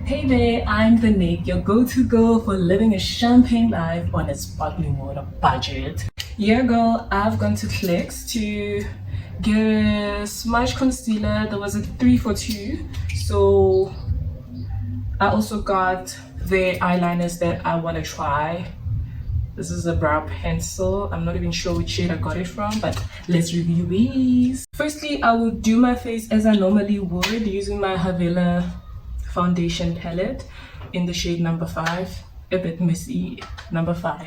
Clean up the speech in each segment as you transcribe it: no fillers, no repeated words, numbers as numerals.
Hey there, I'm the Nick, your go-to girl for living a champagne life on a sparkling water budget. Yeah, girl, I've gone to Clicks to get a Smudge concealer. There was a 3 for 2. So I also got the eyeliners that I want to try. This is a brow pencil. I'm not even sure which shade I got it from, but let's review these. Firstly, I will do my face as I normally would using my Havila foundation palette in the shade number 5, a bit messy, number 5.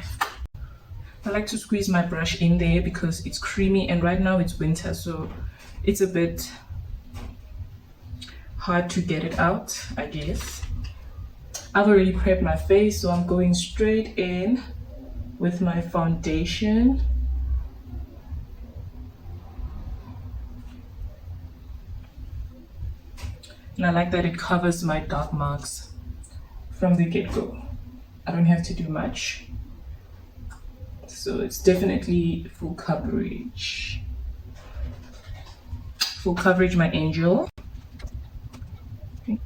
I like to squeeze my brush in there because it's creamy, and right now it's winter, so it's a bit hard to get it out, I guess. I've already prepped my face, so I'm going straight in with my foundation. And I like that it covers my dark marks from the get-go. I don't have to do much. So it's definitely full coverage. Full coverage, my angel. Okay.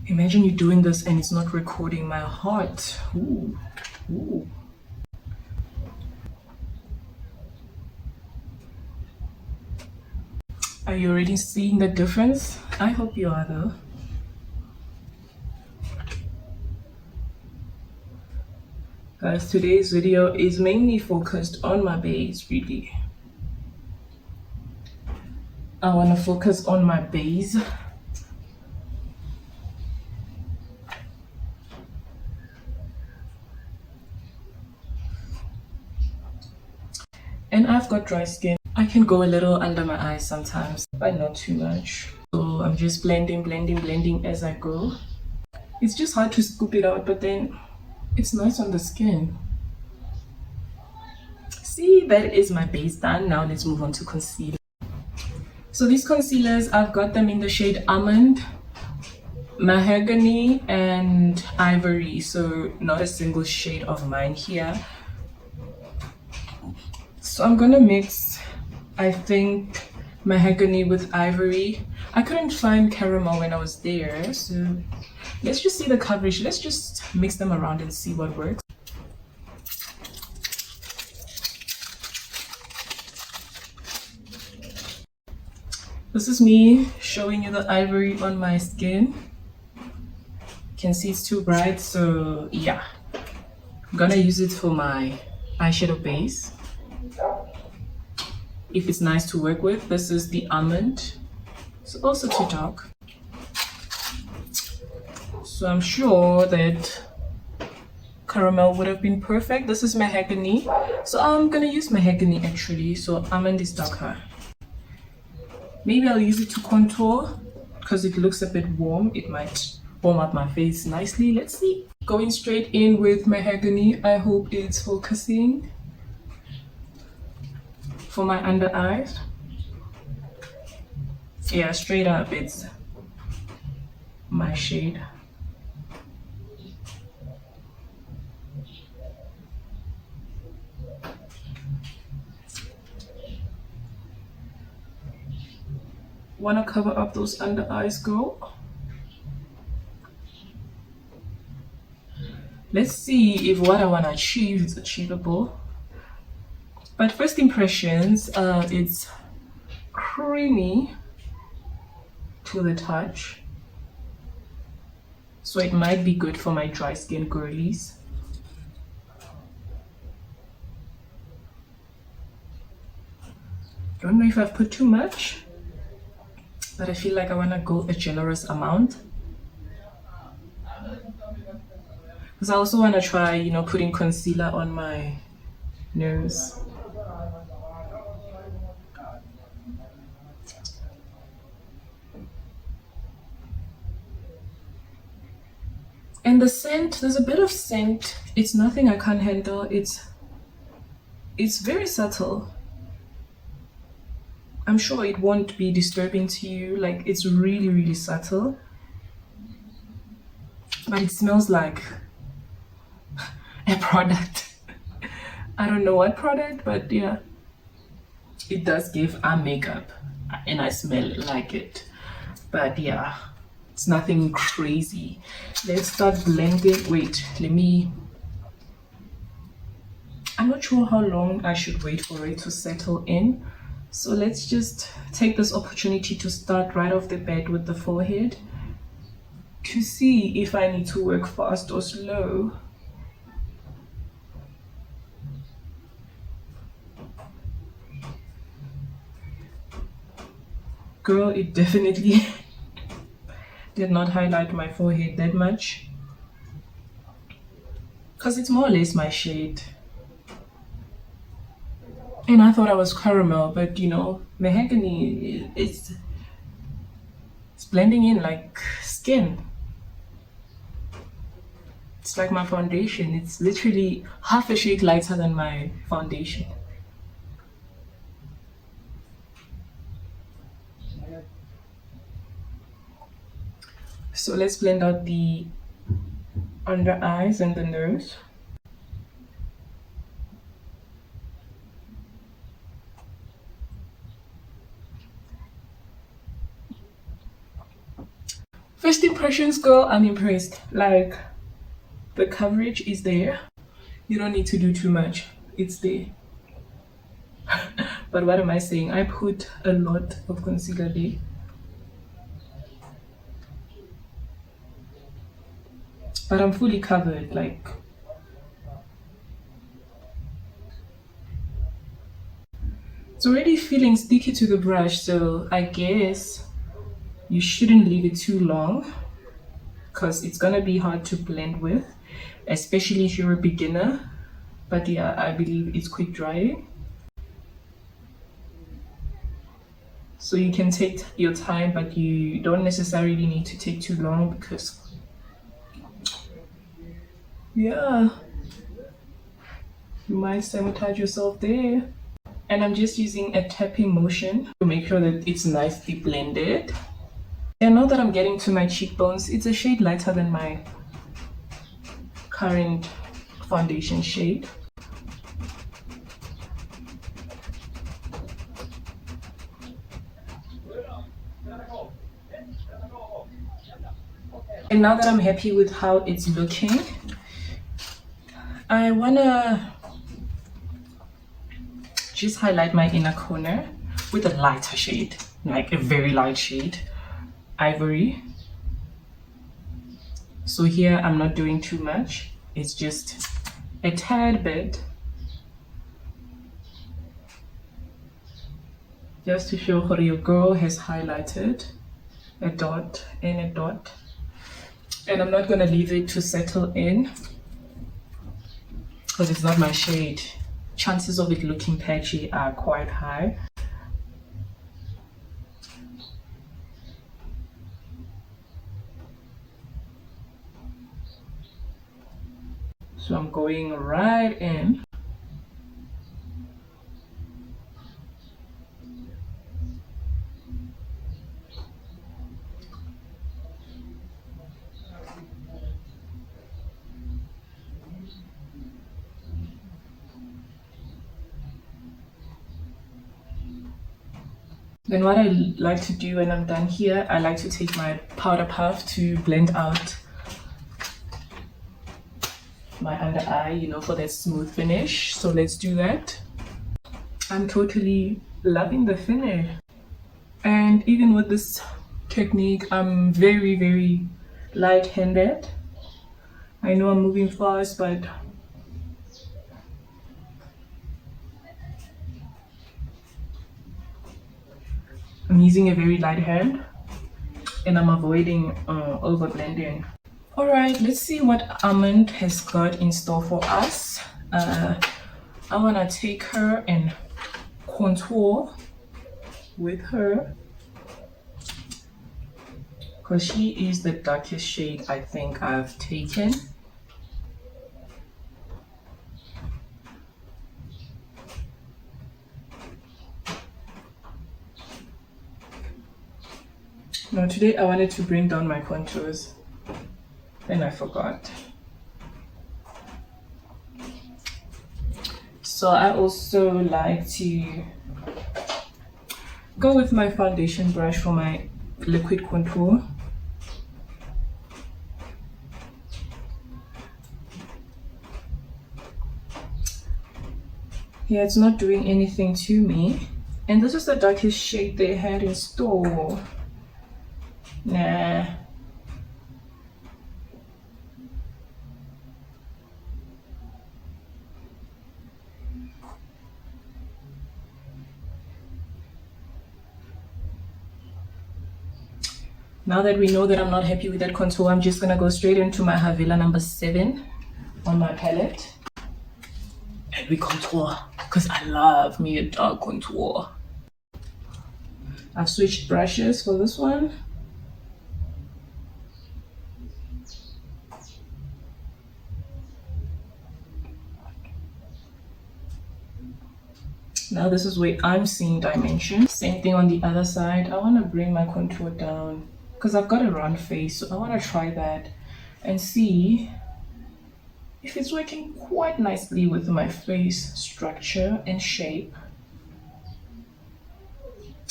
Imagine you doing this and it's not recording my heart. Ooh. Ooh. Are you already seeing the difference? I hope you are though. Guys, today's video is mainly focused on my base, really. I want to focus on my base. And I've got dry skin. I can go a little under my eyes sometimes, but not too much. So I'm just blending as I go. It's just hard to scoop it out, but then it's nice on the skin. See, that is my base done. Now let's move on to concealer. So these concealers, I've got them in the shade Almond, Mahogany, and Ivory. So not a single shade of mine here. So I'm gonna mix, I think, Mahogany with Ivory. I couldn't find Caramel when I was there, so let's just see the coverage. Let's just mix them around and see what works. This is me showing you the Ivory on my skin. You can see it's too bright, so yeah. I'm gonna use it for my eyeshadow base. If it's nice to work with. This is the Almond. It's also too dark. So I'm sure that Caramel would have been perfect. This is Mahogany. So I'm gonna use Mahogany actually. So Almond is darker. Maybe I'll use it to contour because it looks a bit warm. It might warm up my face nicely. Let's see. Going straight in with Mahogany. I hope it's focusing. For my under eyes, yeah, straight up, it's my shade. Want to cover up those under eyes, girl? Let's see if what I want to achieve is achievable. But first impressions, it's creamy to the touch, so it might be good for my dry skin girlies. Don't know if I've put too much, but I feel like I want to go a generous amount because I also want to try, you know, putting concealer on my nose. And the scent, there's a bit of scent. It's nothing I can't handle. It's very subtle. I'm sure it won't be disturbing to you. Like, it's really, really subtle. But it smells like a product. I don't know what product, but yeah. It does give eye makeup and I smell like it. But yeah. It's nothing crazy. Let's start blending. Wait, I'm not sure how long I should wait for it to settle in. So let's just take this opportunity to start right off the bat with the forehead to see if I need to work fast or slow. Girl, it definitely did not highlight my forehead that much because it's more or less my shade. And I thought I was caramel, but you know, mahogany, it's blending in like skin. It's like my foundation. It's literally half a shade lighter than my foundation. So let's blend out the under eyes and the nose. First impressions, girl, I'm impressed. Like, the coverage is there. You don't need to do too much. It's there. But what am I saying? I put a lot of concealer there. But I'm fully covered, like. It's already feeling sticky to the brush, so I guess you shouldn't leave it too long because it's gonna be hard to blend with, especially if you're a beginner. But yeah, I believe it's quick drying. So you can take your time, but you don't necessarily need to take too long because, yeah, you might sabotage yourself there. And I'm just using a tapping motion to make sure that it's nicely blended. And now that I'm getting to my cheekbones, it's a shade lighter than my current foundation shade. And now that I'm happy with how it's looking, I wanna just highlight my inner corner with a lighter shade, like a very light shade, ivory. So here I'm not doing too much, it's just a tad bit, just to show how your girl has highlighted a dot and a dot. And I'm not gonna leave it to settle in because it's not my shade. Chances of it looking patchy are quite high. So I'm going right in. Then what I like to do when I'm done here, I like to take my powder puff to blend out my under eye, you know, for that smooth finish. So let's do that. I'm totally loving the finish. And even with this technique, I'm very, very light-handed. I know I'm moving fast, but I'm using a very light hand and I'm avoiding over blending. All right, let's see what Almond has got in store for us. I want to take her and contour with her because she is the darkest shade I think I've taken. Now today I wanted to bring down my contours and I forgot. So I also like to go with my foundation brush for my liquid contour. Yeah, it's not doing anything to me. And this is the darkest shade they had in store. Nah. Now that we know that I'm not happy with that contour, I'm just gonna go straight into my Havila number 7 on my palette. And we contour, because I love me a dark contour. I've switched brushes for this one. Now this is where I'm seeing dimension. Same thing on the other side. I want to bring my contour down because I've got a round face, so I want to try that and see if it's working quite nicely with my face structure and shape.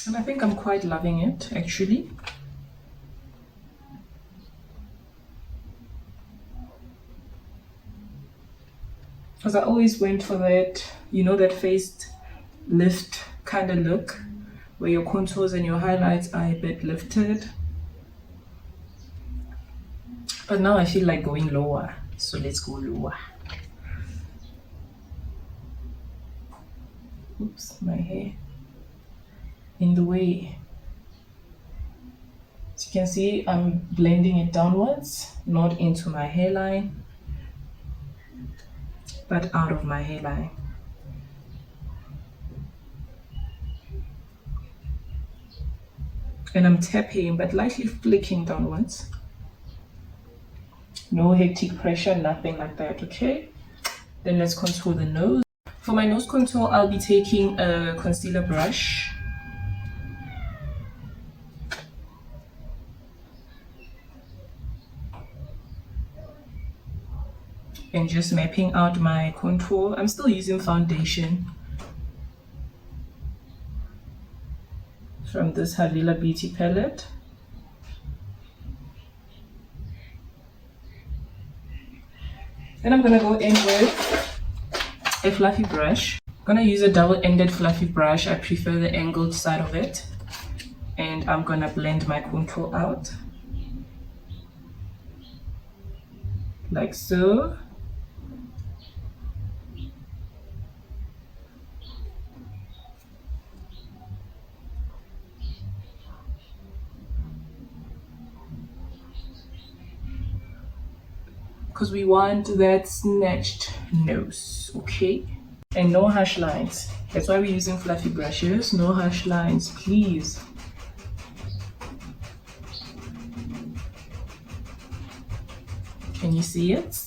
And I think I'm quite loving it actually. Because I always went for that, you know, that face lift kind of look where your contours and your highlights are a bit lifted. But now I feel like going lower, so let's go lower. Oops, my hair in the way. As you can see, I'm blending it downwards, not into my hairline, but out of my hairline. And I'm tapping, but lightly flicking downwards. No hectic pressure, nothing like that, okay? Then let's contour the nose. For my nose contour, I'll be taking a concealer brush. And just mapping out my contour. I'm still using foundation from this Havila Beauty palette. Then I'm gonna go in with a fluffy brush. I'm gonna use a double-ended fluffy brush. I prefer the angled side of it. And I'm gonna blend my contour out. Like so. Because we want that snatched nose, okay? And no harsh lines. That's why we're using fluffy brushes. No harsh lines, please. Can you see it?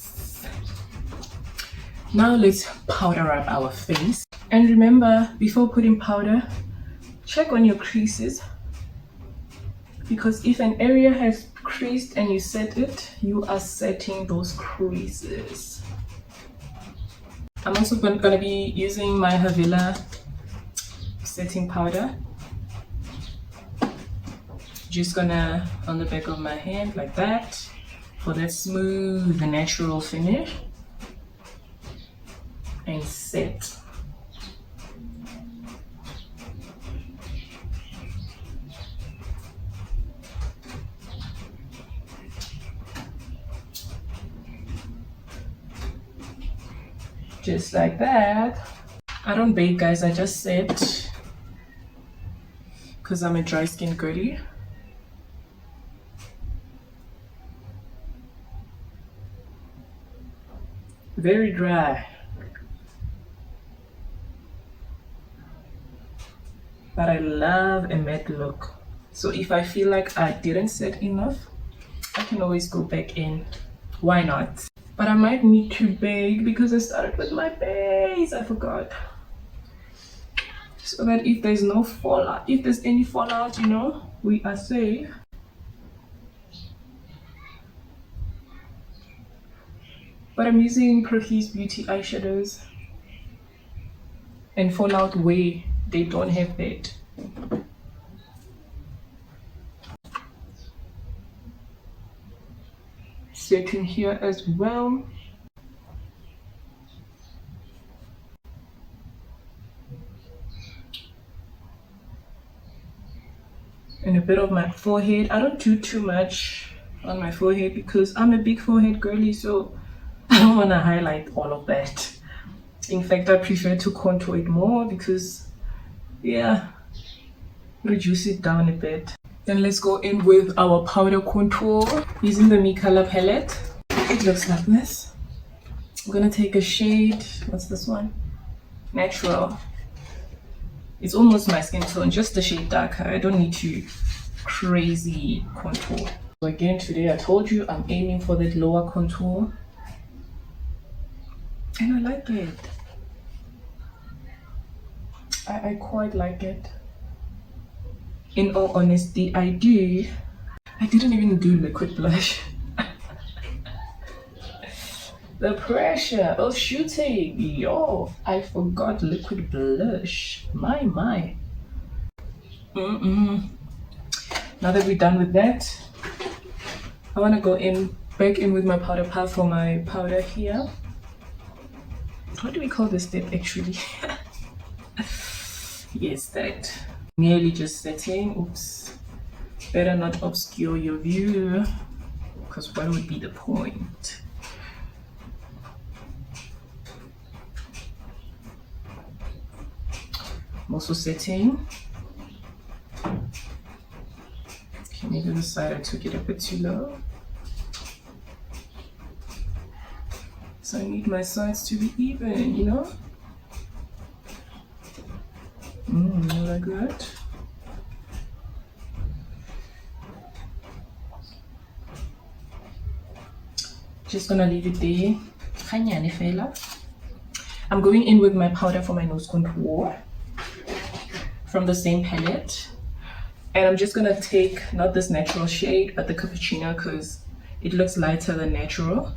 Now let's powder up our face. And remember, before putting powder, check on your creases. Because if an area has creased and you set it, you are setting those creases. I'm also gonna be using my Havila setting powder. Just gonna on the back of my hand like that for that smooth natural finish and set. Just like that. I don't bake, guys, I just set because I'm a dry skin girly. Very dry. But I love a matte look. So if I feel like I didn't set enough, I can always go back in. Why not? But I might need to bake because I started with my base. I forgot. So that if there's no fallout, if there's any fallout, you know, we are safe. But I'm using Perky's Beauty eyeshadows. And fallout way, they don't have that. Setting here as well. bit of my forehead. I don't do too much on my forehead because I'm a big forehead girly, so I don't want to highlight all of that. In fact, I prefer to contour it more because, yeah, reduce it down a bit. Then let's go in with our powder contour using the Me Color palette. It looks like this. I'm gonna take a shade. What's this one? Natural. It's almost my skin tone, just a shade darker. I don't need to crazy contour. So again, today I told you I'm aiming for that lower contour, and I like it. I quite like it. In all honesty, I didn't even do liquid blush. The pressure of shooting, yo, I forgot liquid blush. My. Now that we're done with that, I want to go back in with my powder pad for my powder here. What do we call this step actually? Yes, that. Merely just setting. Oops. Better not obscure your view, because what would be the point? I'm also setting. Okay, maybe the side I took it a bit too low. So I need my sides to be even, you know? Like that. Just gonna leave it there. I'm going in with my powder for my nose contour from the same palette. And I'm just gonna take, not this natural shade, but the cappuccino, because it looks lighter than natural.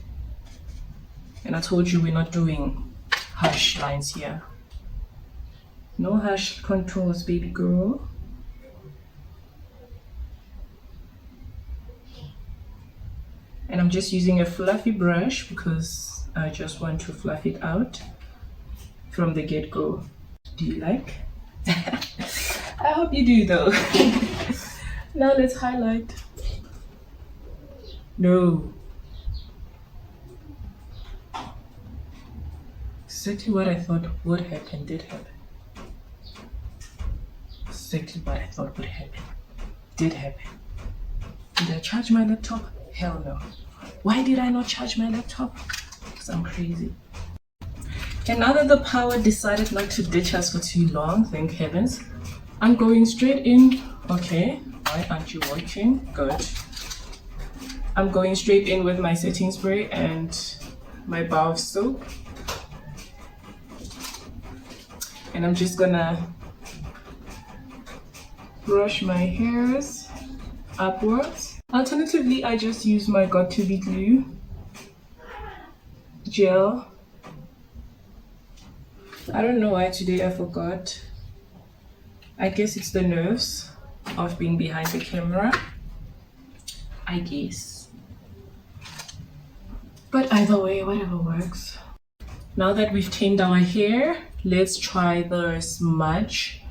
And I told you we're not doing harsh lines here. No harsh contours, baby girl. And I'm just using a fluffy brush because I just want to fluff it out from the get-go. Do you like? I hope you do though. Now let's highlight. No. Exactly what I thought would happen did happen. Exactly what I thought would happen did happen. Did I charge my laptop? Hell no. Why did I not charge my laptop? Because I'm crazy. And now that the power decided not to ditch us for too long, thank heavens, I'm going straight in. Okay, why aren't you watching? Good. I'm going straight in with my setting spray and my bar of soap. And I'm just gonna brush my hairs upwards. Alternatively, I just use my Got To Be glue gel. I don't know why today I forgot. I guess it's the nerves of being behind the camera, I guess. But either way, whatever works. Now that we've tamed our hair, let's try the Smudge.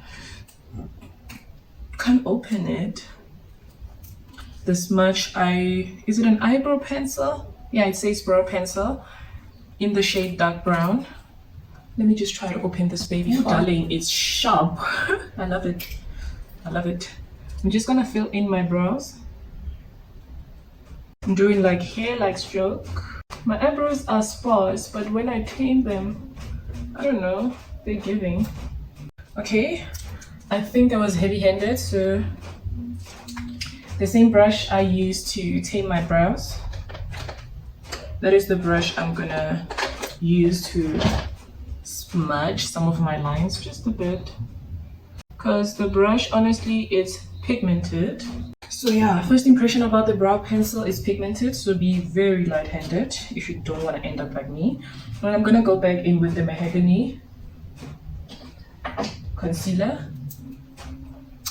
Can't open it. The Smudge, is it an eyebrow pencil? Yeah, it says brow pencil in the shade dark brown. Let me just try to open this baby. Oh, darling, it's sharp. I love it. I love it. I'm just gonna fill in my brows. I'm doing like hair-like stroke. My eyebrows are sparse, but when I tame them, I don't know, they're giving. Okay, I think I was heavy-handed, so the same brush I used to tame my brows, that is the brush I'm gonna use to smudge some of my lines just a bit, because the brush honestly is pigmented. So yeah, first impression about the brow pencil is pigmented, so be very light-handed if you don't want to end up like me. And I'm gonna go back in with the mahogany concealer,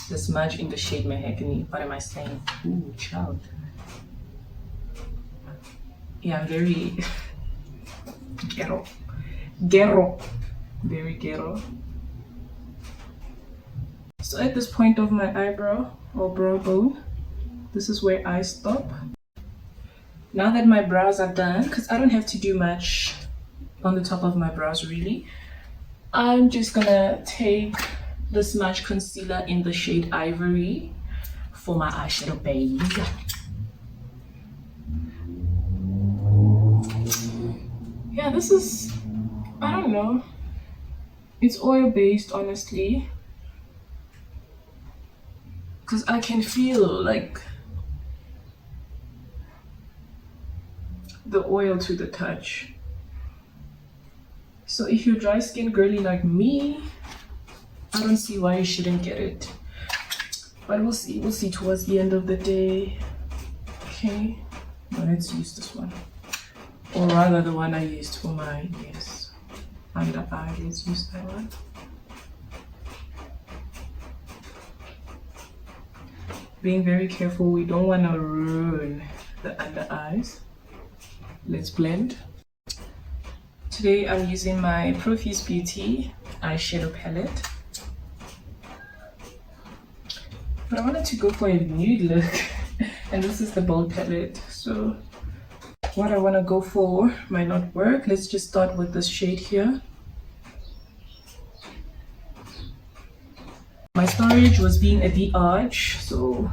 the Smudge in the shade mahogany. What am I saying? Ooh, child. Yeah, I'm very ghetto, very ghetto. So at this point of my eyebrow, or brow bone. This is where I stop. Now that my brows are done, because I don't have to do much on the top of my brows really, I'm just gonna take the Smudge concealer in the shade Ivory for my eyeshadow base. Yeah, this is, I don't know, it's oil based honestly, because I can feel like the oil to the touch. So if you're dry skin girly like me, I don't see why you shouldn't get it. But we'll see towards the end of the day. Okay, now let's use this one. Or rather the one I used for my, yes, under eye. Let's use that one. Being very careful, we don't want to ruin the under eyes. Let's blend. Today I'm using my Profuse Beauty eyeshadow palette. But I wanted to go for a nude look and this is the bold palette. So what I want to go for might not work. Let's just start with this shade here. My storage was being a bit arch, so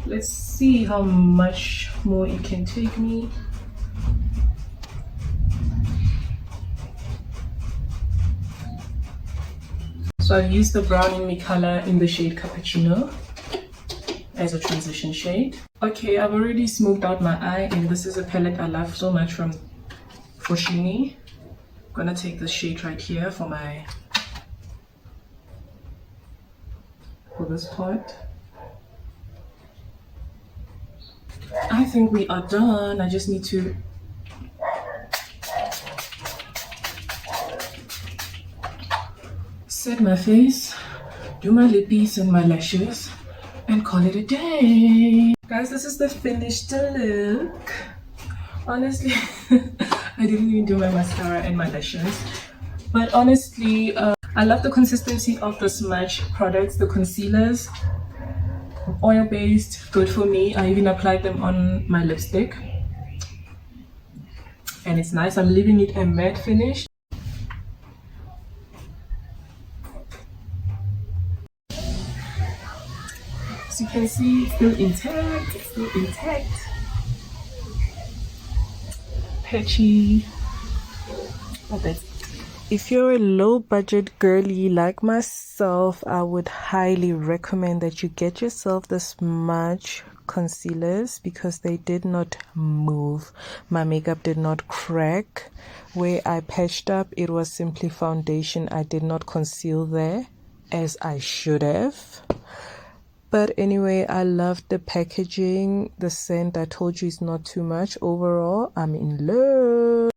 let's see how much more it can take me. So I've used the Brown in Me color in the shade Cappuccino as a transition shade. Okay, I've already smoothed out my eye and this is a palette I love so much from Foschini. I'm gonna take this shade right here for this part. I think we are done. I just need to set my face, do my lippies and my lashes, and call it a day. Guys, this is the finished look. Honestly, I didn't even do my mascara and my lashes. But honestly, I love the consistency of the Smudge products, the concealers. Oil-based, good for me. I even applied them on my lipstick. And it's nice. I'm leaving it a matte finish. As you can see, it's still intact. It's still intact. Patchy. But that's it. If you're a low budget girly like myself, I would highly recommend that you get yourself the Smudge concealers because they did not move. My makeup did not crack. Where I patched up, it was simply foundation. I did not conceal there as I should have. But anyway, I love the packaging. The scent I told you is not too much. Overall, I'm in love.